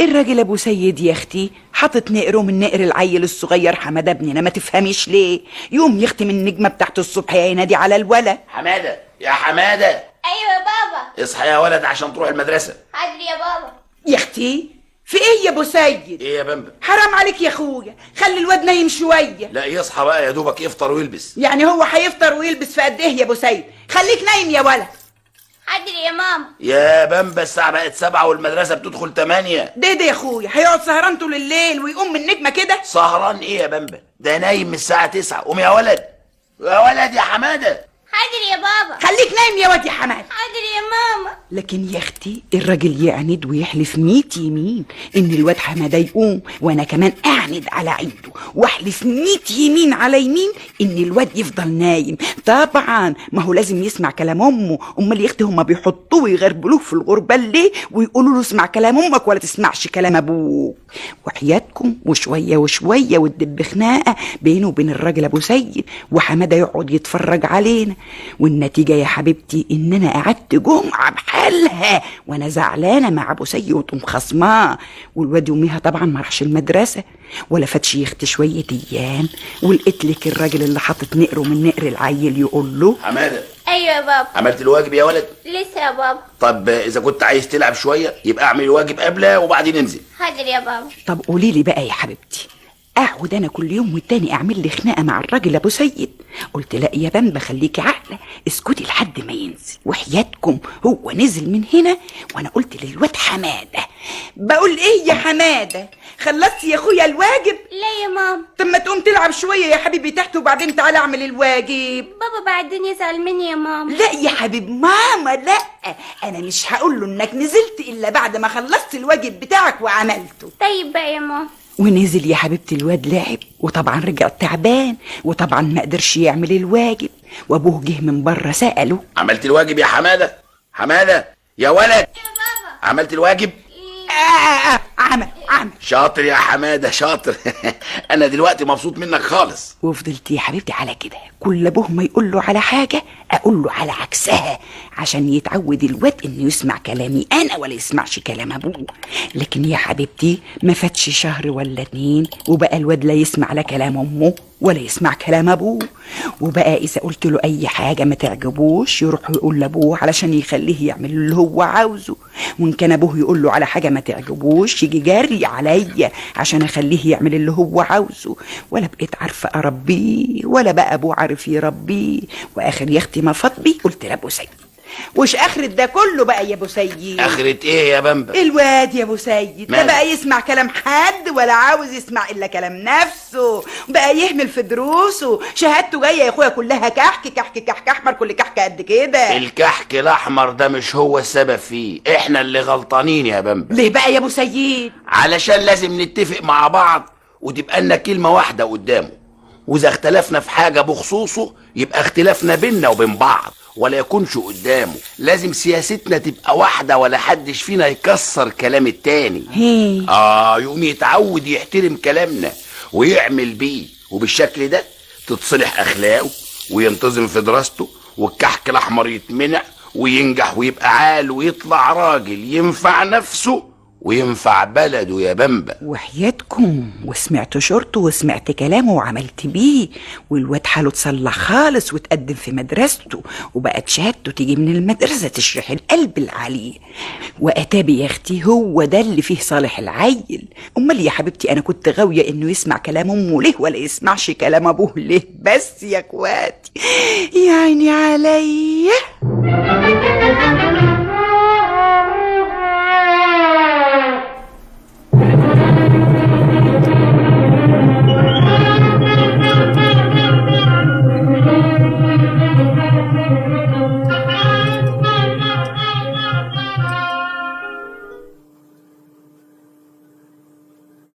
الراجل ابو سيد يا اختي حاطط نقره من نقر العيل الصغير حماده ابننا، ما تفهميش ليه يوم يختم النجمه بتاعت الصبح ينادي على الولا. حماده يا حماده. ايوه يا بابا. اصحى يا ولد عشان تروح المدرسه. حاضر يا بابا. يا اختي في ايه يا ابو سيد؟ ايه يا بمبم؟ حرام عليك يا اخويا، خلي الواد نايم شويه. لا يصحى بقى يا دوبك يفطر ويلبس. يعني هو هيفطر ويلبس في قد ايه يا ابو سيد؟ خليك نايم يا ولا. حاضر يا ماما. يا بمبة الساعه بقت 7 والمدرسه بتدخل 8. ده يا اخويا هيقعد سهران طول الليل ويقوم من النجمه كده؟ سهران ايه يا بمبة؟ ده نايم من الساعه 9. قوم يا ولد يا ولد يا حماده. حاضر يا بابا. خليك نايم يا واد يا حماد. حاضر يا ماما. لكن يا اختي الراجل يعند ويحلف 100 يمين ان الواد حماده يقوم، وانا كمان اعند على عيده واحلف 100 يمين على يمين ان الواد يفضل نايم. طبعا ما هو لازم يسمع كلام امه، امال يا اختي هما بيحطوه ويغربلوه في الغربال ليه ويقولوا له اسمع كلام امك ولا تسمعش كلام ابوك؟ وحياتكم وشويه وشويه وتدب خناقه بينه وبين الراجل ابو سيد، وحماده يقعد يتفرج علينا. والنتيجه يا حبيبتي ان انا قعدت جمعه بحالها وانا زعلانه مع ابو سيد ومخصماه، والواد يوميها طبعا ما راحش المدرسه ولا فاتش يخت شويه ايام، ولقيت لك الراجل اللي حاطط نقره من نقر العيل يقول له حماده. ايوه يا بابا. عملت الواجب يا ولد؟ لسه يا بابا. طب اذا كنت عايز تلعب شويه يبقى اعمل الواجب قبله وبعدين انزل. حاضر يا بابا. طب قولي لي بقى يا حبيبتي، اقعد انا كل يوم والتاني اعمل لي خناقه مع الراجل ابو سيد؟ قلت لا يا بمبه خليكي عاقله، اسكتي لحد ما ينزل. وحياتكم هو نزل من هنا وانا قلت للواد حماده، بقول ايه يا حماده خلصت يا اخويا الواجب؟ لا يا ماما. طب ما تقوم تلعب شويه يا حبيبي تحت وبعدين تعالى اعمل الواجب. بابا بعدين يزعل مني يا ماما. لا يا حبيب ماما لا، انا مش هقول له انك نزلت الا بعد ما خلصت الواجب بتاعك وعملته. طيب بقى يا ماما. ونزل يا حبيبتي الواد لعب، وطبعا رجع تعبان، وطبعا ما قدرش يعمل الواجب، وابوه جه من بره سأله عملت الواجب يا حماده؟ حماده يا ولد. يا بابا. عملت الواجب؟ عمل. شاطر يا حماده شاطر. انا دلوقتي مبسوط منك خالص. وفضلت يا حبيبتي على كده، كل ابوه ما يقول له على حاجه اقول له على عكسها عشان يتعود الواد انه يسمع كلامي انا ولا يسمعش كلام ابوه. لكن يا حبيبتي ما فاتش شهر ولا 2 وبقى الواد لا يسمع لا كلام امه ولا يسمع كلام ابوه، وبقى اذا قلت له اي حاجه ما تعجبوش يروح يقول لابوه علشان يخليه يعمل اللي هو عاوزه، وان كان ابوه يقول له على حاجه ما تعجبوش يجي جري عليا عشان اخليه يعمل اللي هو عاوزه. ولا بقيت عارفه اربيه ولا بقى ابوه عارف يربيه. واخر يا اختي ما فاض بي قلت لابو سيد، وش اخرة ده كله بقى يا ابو سيد؟ اخرة ايه يا بمبة؟ الواد يا ابو سيد ده بقى يسمع كلام حد ولا عاوز يسمع الا كلام نفسه، بقى يهمل في دروسه، شهادته جايه يا اخويا كلها كحك كحك كحك احمر، كل كحك قد كده. الكحك الاحمر ده مش هو السبب فيه، احنا اللي غلطانين يا بمبة. ليه بقى يا ابو سيد؟ علشان لازم نتفق مع بعض وتبقى لنا كلمة واحدة قدامه، واذا اختلفنا في حاجة بخصوصه يبقى اختلافنا بينا وبين بعض ولا يكونش قدامه. لازم سياستنا تبقى واحدة ولا حدش فينا يكسر كلام التاني. يقوم يتعود يحترم كلامنا ويعمل بيه، وبالشكل ده تتصلح اخلاقه وينتظم في دراسته، والكحك الاحمر يتمنع وينجح ويبقى عال ويطلع راجل ينفع نفسه وينفع بلده يا بمبة. وحياتكم وسمعت شرطه وسمعت كلامه وعملت بيه، والواد حاله اتصلح خالص وتقدم في مدرسته، وبقت شهادته تيجي من المدرسة تشرح القلب العليه. وأتابي يا اختي هو ده اللي فيه صالح العيل. امال يا حبيبتي انا كنت غاوية انه يسمع كلام امه ليه ولا يسمعش كلام ابوه ليه بس يا اخواتي؟ يا عيني عليا.